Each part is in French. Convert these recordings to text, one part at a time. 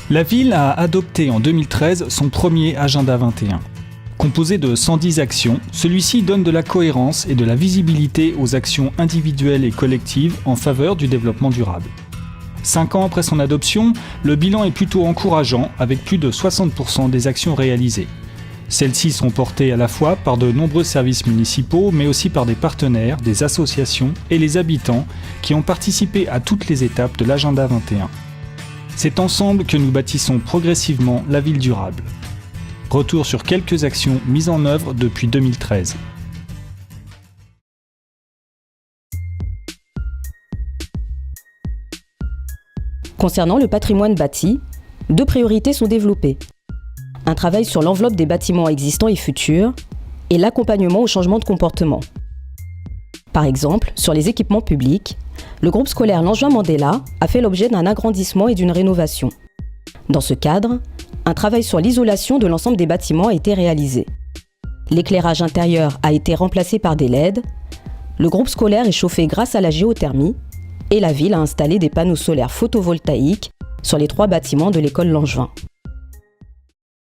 La ville a adopté en 2013 son premier Agenda 21. Composé de 110 actions, celui-ci donne de la cohérence et de la visibilité aux actions individuelles et collectives en faveur du développement durable. 5 ans après son adoption, le bilan est plutôt encourageant avec plus de 60% des actions réalisées. Celles-ci sont portées à la fois par de nombreux services municipaux, mais aussi par des partenaires, des associations et les habitants qui ont participé à toutes les étapes de l'Agenda 21. C'est ensemble que nous bâtissons progressivement la ville durable. Retour sur quelques actions mises en œuvre depuis 2013. Concernant le patrimoine bâti, 2 priorités sont développées. Un travail sur l'enveloppe des bâtiments existants et futurs et l'accompagnement au changement de comportement. Par exemple, sur les équipements publics, le groupe scolaire Langevin Mandela a fait l'objet d'un agrandissement et d'une rénovation. Dans ce cadre, un travail sur l'isolation de l'ensemble des bâtiments a été réalisé. L'éclairage intérieur a été remplacé par des LED, le groupe scolaire est chauffé grâce à la géothermie et la ville a installé des panneaux solaires photovoltaïques sur les 3 bâtiments de l'école Langevin.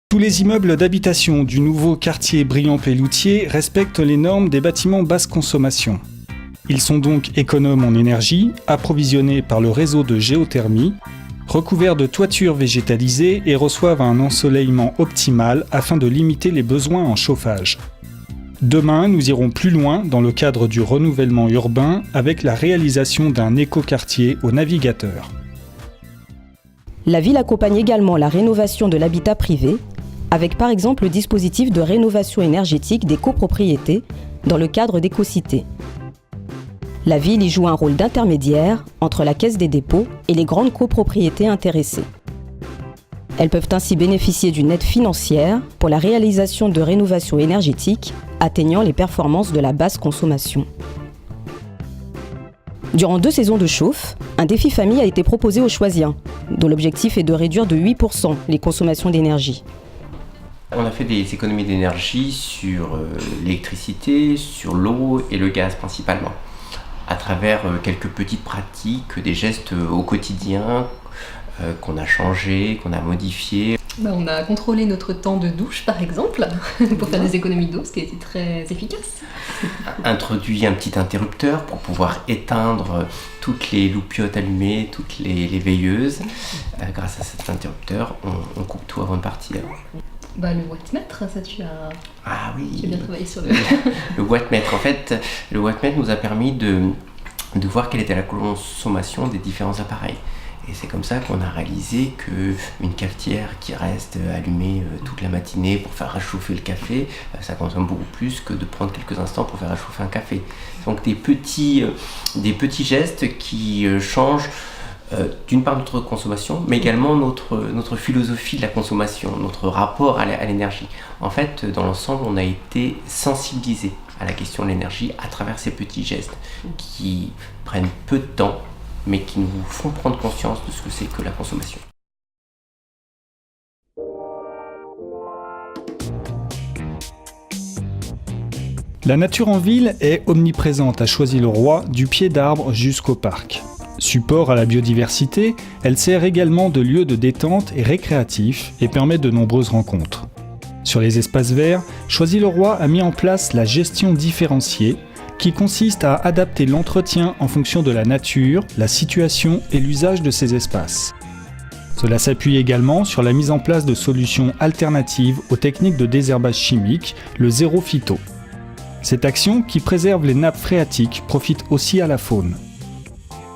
Tous les immeubles d'habitation du nouveau quartier Briand-Pelloutier respectent les normes des bâtiments basse consommation. Ils sont donc économes en énergie, approvisionnés par le réseau de géothermie, recouverts de toitures végétalisées et reçoivent un ensoleillement optimal afin de limiter les besoins en chauffage. Demain, nous irons plus loin dans le cadre du renouvellement urbain avec la réalisation d'un écoquartier au Navigateur. La ville accompagne également la rénovation de l'habitat privé, avec par exemple le dispositif de rénovation énergétique des copropriétés dans le cadre d'Écocités. La ville y joue un rôle d'intermédiaire entre la Caisse des dépôts et les grandes copropriétés intéressées. Elles peuvent ainsi bénéficier d'une aide financière pour la réalisation de rénovations énergétiques atteignant les performances de la basse consommation. Durant 2 saisons de chauffe, un défi famille a été proposé aux Choisiens, dont l'objectif est de réduire de 8% les consommations d'énergie. On a fait des économies d'énergie sur l'électricité, sur l'eau et le gaz principalement, à travers quelques petites pratiques, des gestes au quotidien qu'on a changés, qu'on a modifiés. On a contrôlé notre temps de douche par exemple, pour faire des économies d'eau, ce qui a été très efficace. Introduit un petit interrupteur pour pouvoir éteindre toutes les loupiotes allumées, toutes les veilleuses. Grâce à cet interrupteur, on coupe tout avant de partir. Le wattmètre, ça tu as bien travaillé sur le wattmètre. En fait, le wattmètre nous a permis de voir quelle était la consommation des différents appareils. Et c'est comme ça qu'on a réalisé qu'une cafetière qui reste allumée toute la matinée pour faire réchauffer le café, ça consomme beaucoup plus que de prendre quelques instants pour faire réchauffer un café. Donc des petits gestes qui changent d'une part notre consommation, mais également notre philosophie de la consommation, notre rapport à l'énergie. En fait, dans l'ensemble, on a été sensibilisé à la question de l'énergie à travers ces petits gestes qui prennent peu de temps, mais qui nous font prendre conscience de ce que c'est que la consommation. La nature en ville est omniprésente à Choisy-le-Roi, du pied d'arbre jusqu'au parc. Support à la biodiversité, elle sert également de lieu de détente et récréatif et permet de nombreuses rencontres. Sur les espaces verts, Choisy-le-Roi a mis en place la gestion différenciée, qui consiste à adapter l'entretien en fonction de la nature, la situation et l'usage de ces espaces. Cela s'appuie également sur la mise en place de solutions alternatives aux techniques de désherbage chimique, le zéro phyto. Cette action, qui préserve les nappes phréatiques, profite aussi à la faune.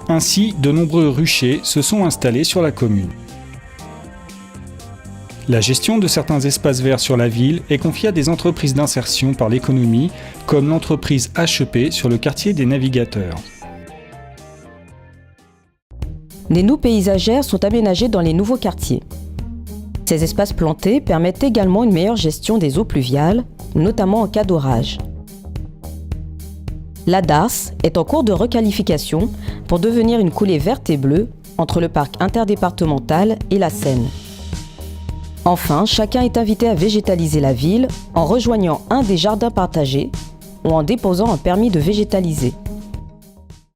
Ainsi, de nombreux ruchers se sont installés sur la commune. La gestion de certains espaces verts sur la ville est confiée à des entreprises d'insertion par l'économie, comme l'entreprise HEP sur le quartier des Navigateurs. Des noues paysagères sont aménagées dans les nouveaux quartiers. Ces espaces plantés permettent également une meilleure gestion des eaux pluviales, notamment en cas d'orage. La Darse est en cours de requalification pour devenir une coulée verte et bleue entre le parc interdépartemental et la Seine. Enfin, chacun est invité à végétaliser la ville en rejoignant un des jardins partagés ou en déposant un permis de végétaliser.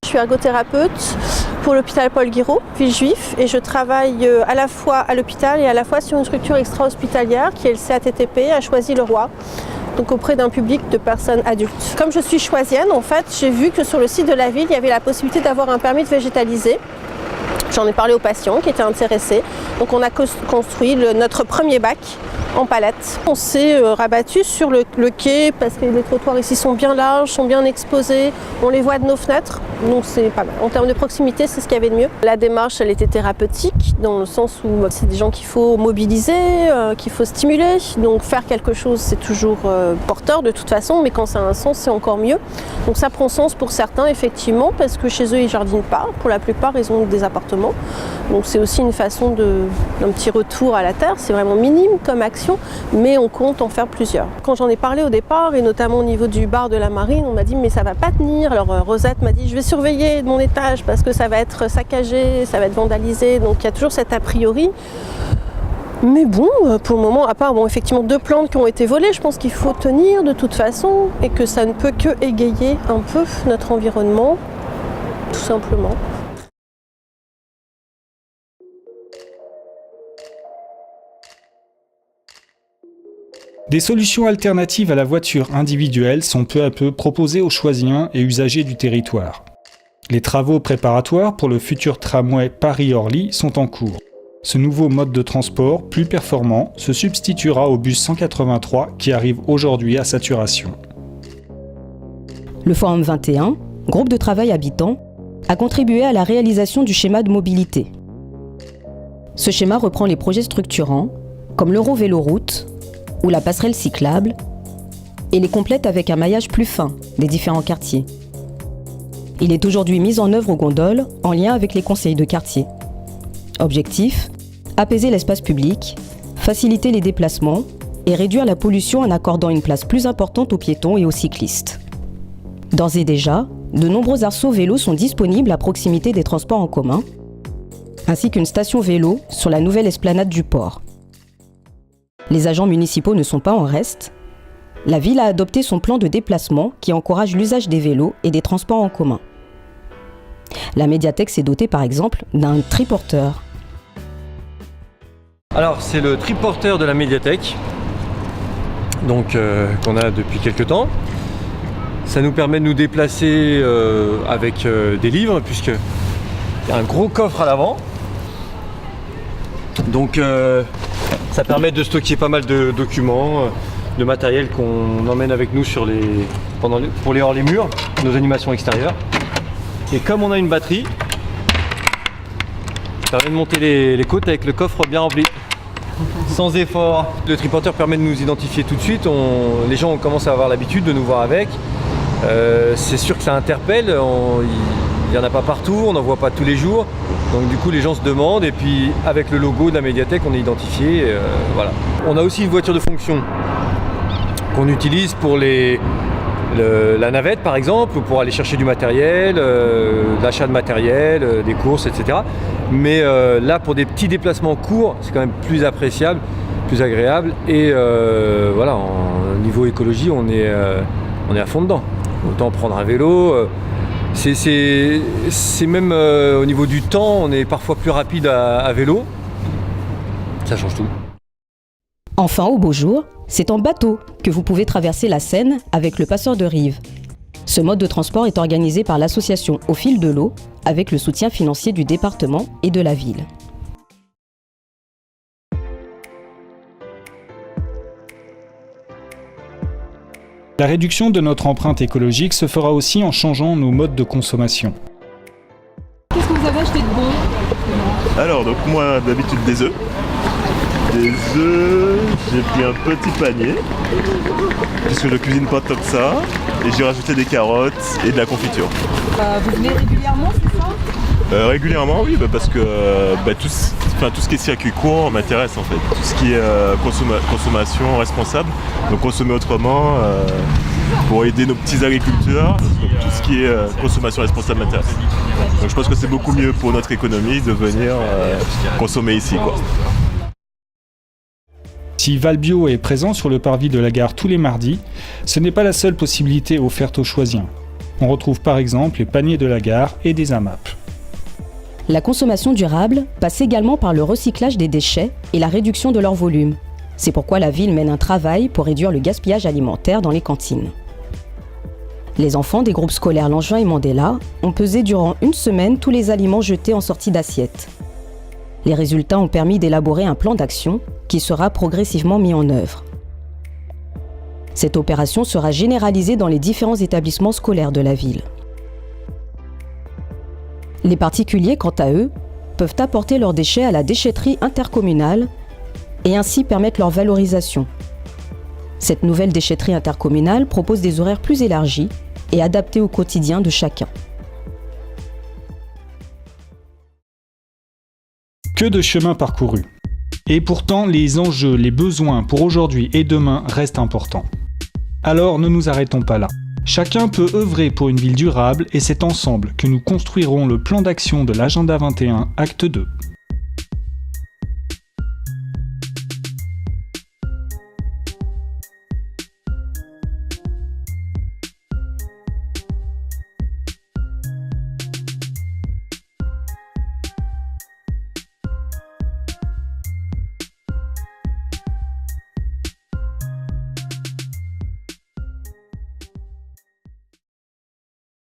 Je suis ergothérapeute. pour l'hôpital Paul Guiraud, Villejuif, et je travaille à la fois à l'hôpital et à la fois sur une structure extra-hospitalière qui est le CATTP à Choisy-le-Roi, donc auprès d'un public de personnes adultes. Comme je suis choisienne, en fait, j'ai vu que sur le site de la ville, il y avait la possibilité d'avoir un permis de végétaliser. J'en ai parlé aux patients qui étaient intéressés. Donc on a construit notre premier bac en palette. On s'est rabattu sur le quai parce que les trottoirs ici sont bien larges, sont bien exposés. On les voit de nos fenêtres, donc c'est pas mal. En termes de proximité, c'est ce qu'il y avait de mieux. La démarche, elle était thérapeutique dans le sens où c'est des gens qu'il faut mobiliser, qu'il faut stimuler. Donc faire quelque chose, c'est toujours porteur de toute façon, mais quand ça a un sens, c'est encore mieux. Donc ça prend sens pour certains, effectivement, parce que chez eux, ils jardinent pas. Pour la plupart, ils ont des appartements. Donc c'est aussi une façon d'un petit retour à la terre. C'est vraiment minime comme action, mais on compte en faire plusieurs. Quand j'en ai parlé au départ, et notamment au niveau du bar de la Marine, on m'a dit mais ça va pas tenir. Alors Rosette m'a dit je vais surveiller mon étage parce que ça va être saccagé, ça va être vandalisé. Donc il y a toujours cet a priori. Mais bon, pour le moment, à part effectivement 2 plantes qui ont été volées, je pense qu'il faut tenir de toute façon et que ça ne peut que égayer un peu notre environnement, tout simplement. Des solutions alternatives à la voiture individuelle sont peu à peu proposées aux choisiens et usagers du territoire. Les travaux préparatoires pour le futur tramway Paris-Orly sont en cours. Ce nouveau mode de transport, plus performant, se substituera au bus 183 qui arrive aujourd'hui à saturation. Le Forum 21, groupe de travail habitant, a contribué à la réalisation du schéma de mobilité. Ce schéma reprend les projets structurants, comme l'Eurovéloroute ou la passerelle cyclable, et les complète avec un maillage plus fin des différents quartiers. Il est aujourd'hui mis en œuvre aux gondoles en lien avec les conseils de quartier. Objectif : apaiser l'espace public, faciliter les déplacements et réduire la pollution en accordant une place plus importante aux piétons et aux cyclistes. D'ores et déjà, de nombreux arceaux vélos sont disponibles à proximité des transports en commun, ainsi qu'une station vélo sur la nouvelle esplanade du port. Les agents municipaux ne sont pas en reste. La ville a adopté son plan de déplacement qui encourage l'usage des vélos et des transports en commun. La médiathèque s'est dotée par exemple d'un triporteur. Alors c'est le triporteur de la médiathèque, donc qu'on a depuis quelques temps. Ça nous permet de nous déplacer avec des livres, puisqu'il y a un gros coffre à l'avant. Donc ça permet de stocker pas mal de documents, de matériel qu'on emmène avec nous pour les murs, nos animations extérieures. Et comme on a une batterie, ça permet de monter les côtes avec le coffre bien rempli, sans effort. Le triporteur permet de nous identifier tout de suite, les gens commencent à avoir l'habitude de nous voir avec. C'est sûr que ça interpelle, il n'y en a pas partout, on n'en voit pas tous les jours. Donc du coup les gens se demandent, et puis avec le logo de la médiathèque on est identifié, voilà. On a aussi une voiture de fonction qu'on utilise pour la navette par exemple, ou pour aller chercher du matériel, l'achat de matériel, des courses, etc. Mais là pour des petits déplacements courts, c'est quand même plus appréciable, plus agréable, et voilà, au niveau écologie on est à fond dedans. Autant prendre un vélo. C'est même au niveau du temps, on est parfois plus rapide à vélo. Ça change tout. Enfin, au beau jour, c'est en bateau que vous pouvez traverser la Seine avec le passeur de rive. Ce mode de transport est organisé par l'association Au fil de l'eau, avec le soutien financier du département et de la ville. La réduction de notre empreinte écologique se fera aussi en changeant nos modes de consommation. Qu'est-ce que vous avez acheté de bon ? Alors, donc moi, d'habitude, des œufs. Des œufs, j'ai pris un petit panier, puisque je cuisine pas tant que ça, et j'ai rajouté des carottes et de la confiture. Vous venez régulièrement, c'est ça ? Régulièrement, oui, parce que tout ce qui est circuit court m'intéresse en fait. Tout ce qui est consommation responsable, donc consommer autrement pour aider nos petits agriculteurs. Donc, tout ce qui est consommation responsable m'intéresse. Donc je pense que c'est beaucoup mieux pour notre économie de venir consommer ici, quoi. Si Valbio est présent sur le parvis de la gare tous les mardis, ce n'est pas la seule possibilité offerte aux choisiens. On retrouve par exemple les paniers de la gare et des AMAP. La consommation durable passe également par le recyclage des déchets et la réduction de leur volume. C'est pourquoi la ville mène un travail pour réduire le gaspillage alimentaire dans les cantines. Les enfants des groupes scolaires Langevin et Mandela ont pesé durant une semaine tous les aliments jetés en sortie d'assiette. Les résultats ont permis d'élaborer un plan d'action qui sera progressivement mis en œuvre. Cette opération sera généralisée dans les différents établissements scolaires de la ville. Les particuliers, quant à eux, peuvent apporter leurs déchets à la déchetterie intercommunale et ainsi permettre leur valorisation. Cette nouvelle déchetterie intercommunale propose des horaires plus élargis et adaptés au quotidien de chacun. Que de chemin parcouru. Et pourtant, les enjeux, les besoins pour aujourd'hui et demain restent importants. Alors ne nous arrêtons pas là. Chacun peut œuvrer pour une ville durable et c'est ensemble que nous construirons le plan d'action de l'Agenda 21, acte 2.